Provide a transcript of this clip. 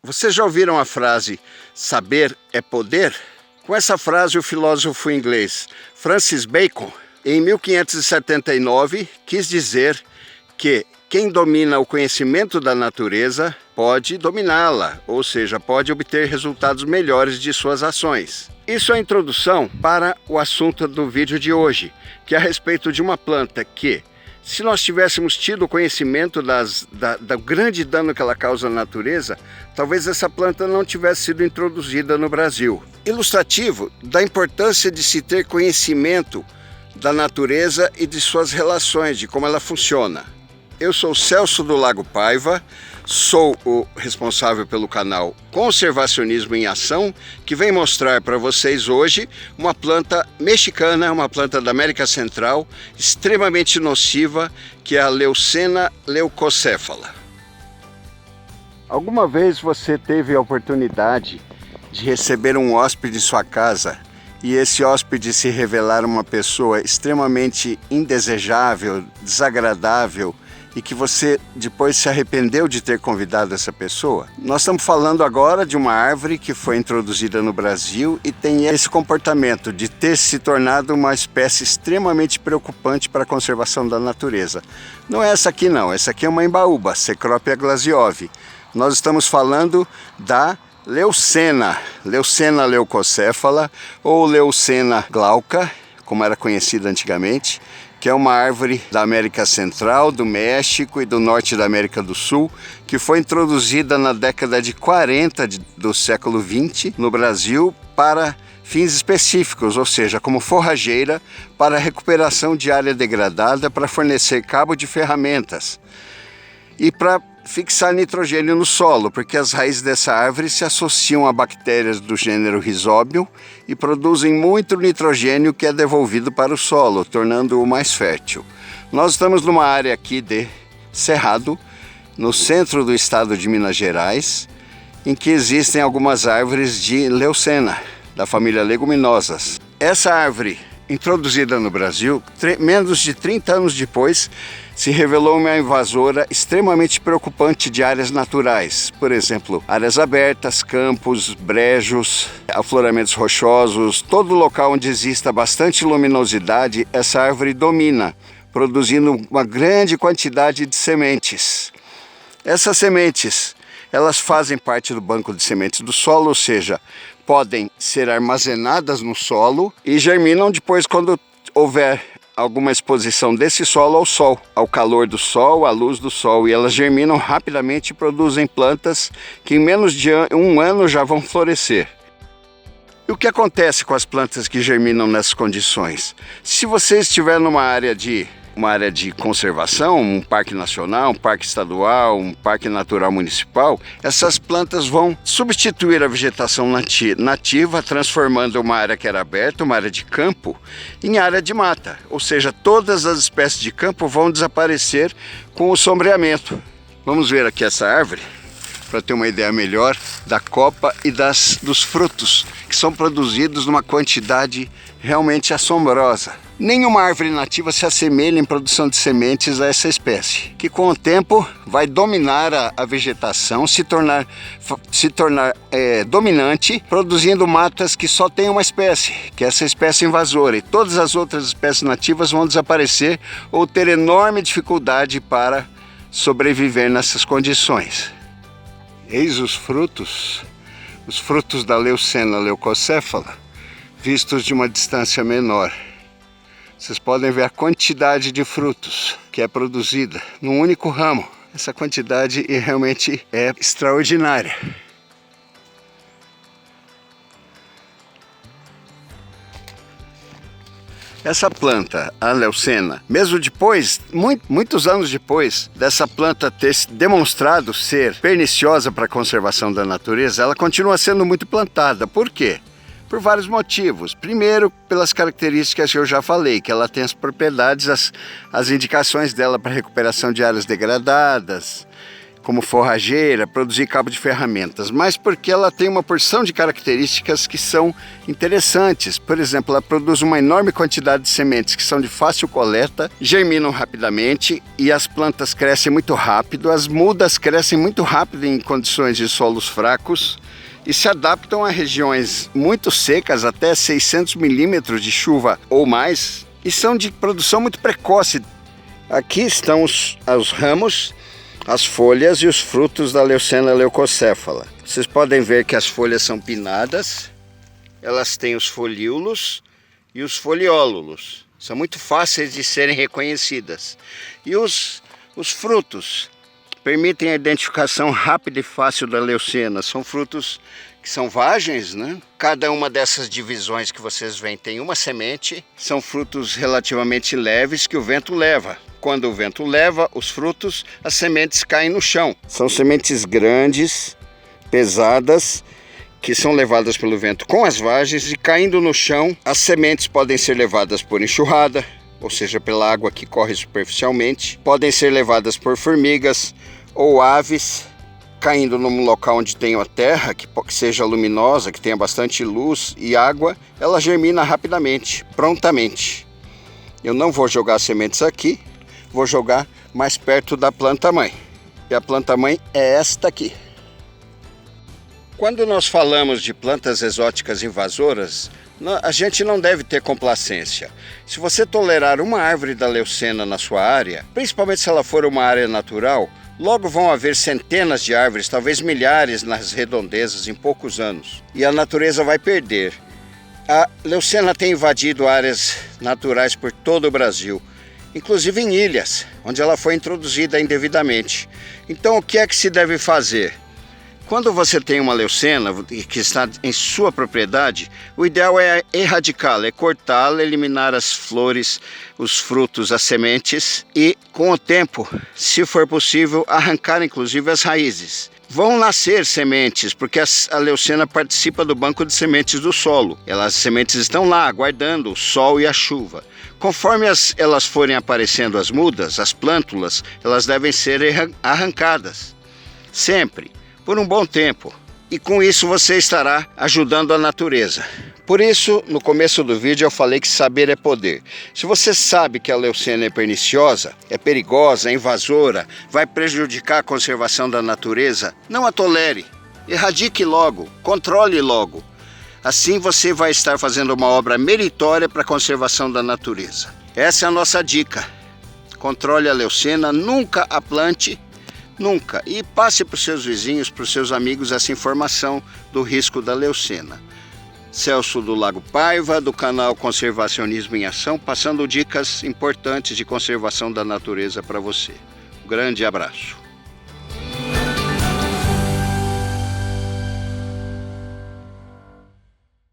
Vocês já ouviram a frase "saber é poder"? Com essa frase, o filósofo inglês Francis Bacon, em 1579, quis dizer que quem domina o conhecimento da natureza pode dominá-la, ou seja, pode obter resultados melhores de suas ações. Isso é a introdução para o assunto do vídeo de hoje, que é a respeito de uma planta que, se nós tivéssemos tido conhecimento do grande dano que ela causa à natureza, talvez essa planta não tivesse sido introduzida no Brasil. Ilustrativo da importância de se ter conhecimento da natureza e de suas relações, de como ela funciona. Eu sou Celso do Lago Paiva, sou o responsável pelo canal Conservacionismo em Ação, que vem mostrar para vocês hoje uma planta mexicana, uma planta da América Central, extremamente nociva, que é a Leucena leucocéfala. Alguma vez você teve a oportunidade de receber um hóspede em sua casa e esse hóspede se revelar uma pessoa extremamente indesejável, desagradável, e que você depois se arrependeu de ter convidado essa pessoa? Nós estamos falando agora de uma árvore que foi introduzida no Brasil e tem esse comportamento de ter se tornado uma espécie extremamente preocupante para a conservação da natureza. Não é essa aqui não, essa aqui é uma embaúba, Cecropia glasiove. Nós estamos falando da Leucena, Leucena leucocéfala ou Leucena glauca, como era conhecida antigamente, que é uma árvore da América Central, do México e do norte da América do Sul, que foi introduzida na década de 40 do século 20 no Brasil para fins específicos, ou seja, como forrageira para a recuperação de área degradada, para fornecer cabo de ferramentas e para fixar nitrogênio no solo, porque as raízes dessa árvore se associam a bactérias do gênero Rhizobium e produzem muito nitrogênio que é devolvido para o solo, tornando-o mais fértil. Nós estamos numa área aqui de Cerrado, no centro do estado de Minas Gerais, em que existem algumas árvores de Leucena, da família Leguminosas. Essa árvore, introduzida no Brasil, menos de 30 anos depois, se revelou uma invasora extremamente preocupante de áreas naturais, por exemplo, áreas abertas, campos, brejos, afloramentos rochosos, todo local onde exista bastante luminosidade, essa árvore domina, produzindo uma grande quantidade de sementes. Essas sementes, elas fazem parte do banco de sementes do solo, ou seja, podem ser armazenadas no solo e germinam depois quando houver alguma exposição desse solo ao sol, ao calor do sol, à luz do sol, e elas germinam rapidamente e produzem plantas que em menos de um ano já vão florescer. E o que acontece com as plantas que germinam nessas condições? Se você estiver numa área de conservação, um parque nacional, um parque estadual, um parque natural municipal, essas plantas vão substituir a vegetação nativa, transformando uma área que era aberta, uma área de campo, em área de mata. Ou seja, todas as espécies de campo vão desaparecer com o sombreamento. Vamos ver aqui essa árvore, para ter uma ideia melhor da copa e dos frutos, que são produzidos numa quantidade realmente assombrosa. Nenhuma árvore nativa se assemelha em produção de sementes a essa espécie, que com o tempo vai dominar a vegetação, se tornar dominante, produzindo matas que só tem uma espécie, que é essa espécie invasora, e todas as outras espécies nativas vão desaparecer ou ter enorme dificuldade para sobreviver nessas condições. Eis os frutos da Leucena leucocéfala, vistos de uma distância menor. Vocês podem ver a quantidade de frutos que é produzida num único ramo. Essa quantidade realmente é extraordinária. Essa planta, a Leucena, mesmo depois, muitos anos depois dessa planta ter demonstrado ser perniciosa para a conservação da natureza, ela continua sendo muito plantada. Por quê? Por vários motivos. Primeiro, pelas características que eu já falei, que ela tem as propriedades, as indicações dela para recuperação de áreas degradadas, como forrageira, produzir cabo de ferramentas, mas porque ela tem uma porção de características que são interessantes. Por exemplo, ela produz uma enorme quantidade de sementes que são de fácil coleta, germinam rapidamente e as plantas crescem muito rápido, as mudas crescem muito rápido em condições de solos fracos e se adaptam a regiões muito secas, até 600 milímetros de chuva ou mais, e são de produção muito precoce. Aqui estão os ramos, as folhas e os frutos da Leucena leucocéfala. Vocês podem ver que as folhas são pinnadas, elas têm os folíolos e os foliólulos. São muito fáceis de serem reconhecidas. E os frutos permitem a identificação rápida e fácil da leucena. São frutos que são vagens, né? Cada uma dessas divisões que vocês veem tem uma semente. São frutos relativamente leves que o vento leva. Quando o vento leva os frutos, as sementes caem no chão. São sementes grandes, pesadas, que são levadas pelo vento com as vagens e caindo no chão, as sementes podem ser levadas por enxurrada, ou seja, pela água que corre superficialmente, podem ser levadas por formigas ou aves, caindo num local onde tenha a terra, que seja luminosa, que tenha bastante luz e água, ela germina rapidamente, prontamente. Eu não vou jogar as sementes aqui, vou jogar mais perto da planta-mãe. E a planta-mãe é esta aqui. Quando nós falamos de plantas exóticas invasoras, a gente não deve ter complacência. Se você tolerar uma árvore da leucena na sua área, principalmente se ela for uma área natural, logo vão haver centenas de árvores, talvez milhares nas redondezas em poucos anos. E a natureza vai perder. A leucena tem invadido áreas naturais por todo o Brasil, inclusive em ilhas, onde ela foi introduzida indevidamente. Então o que é que se deve fazer? Quando você tem uma leucena que está em sua propriedade, o ideal é erradicá-la, é cortá-la, eliminar as flores, os frutos, as sementes e, com o tempo, se for possível, arrancar inclusive as raízes. Vão nascer sementes, porque a leucena participa do banco de sementes do solo. As sementes estão lá, aguardando o sol e a chuva. Conforme elas forem aparecendo as mudas, as plântulas, elas devem ser arrancadas. Sempre. Por um bom tempo, e com isso você estará ajudando a natureza. Por isso, no começo do vídeo eu falei que saber é poder. Se você sabe que a leucena é perniciosa, é perigosa, é invasora, vai prejudicar a conservação da natureza, não a tolere, erradique logo, controle logo. Assim você vai estar fazendo uma obra meritória para a conservação da natureza. Essa é a nossa dica. Controle a leucena, nunca a plante. Nunca. E passe para os seus vizinhos, para os seus amigos, essa informação do risco da leucena. Celso do Lago Paiva, do canal Conservacionismo em Ação, passando dicas importantes de conservação da natureza para você. Um grande abraço.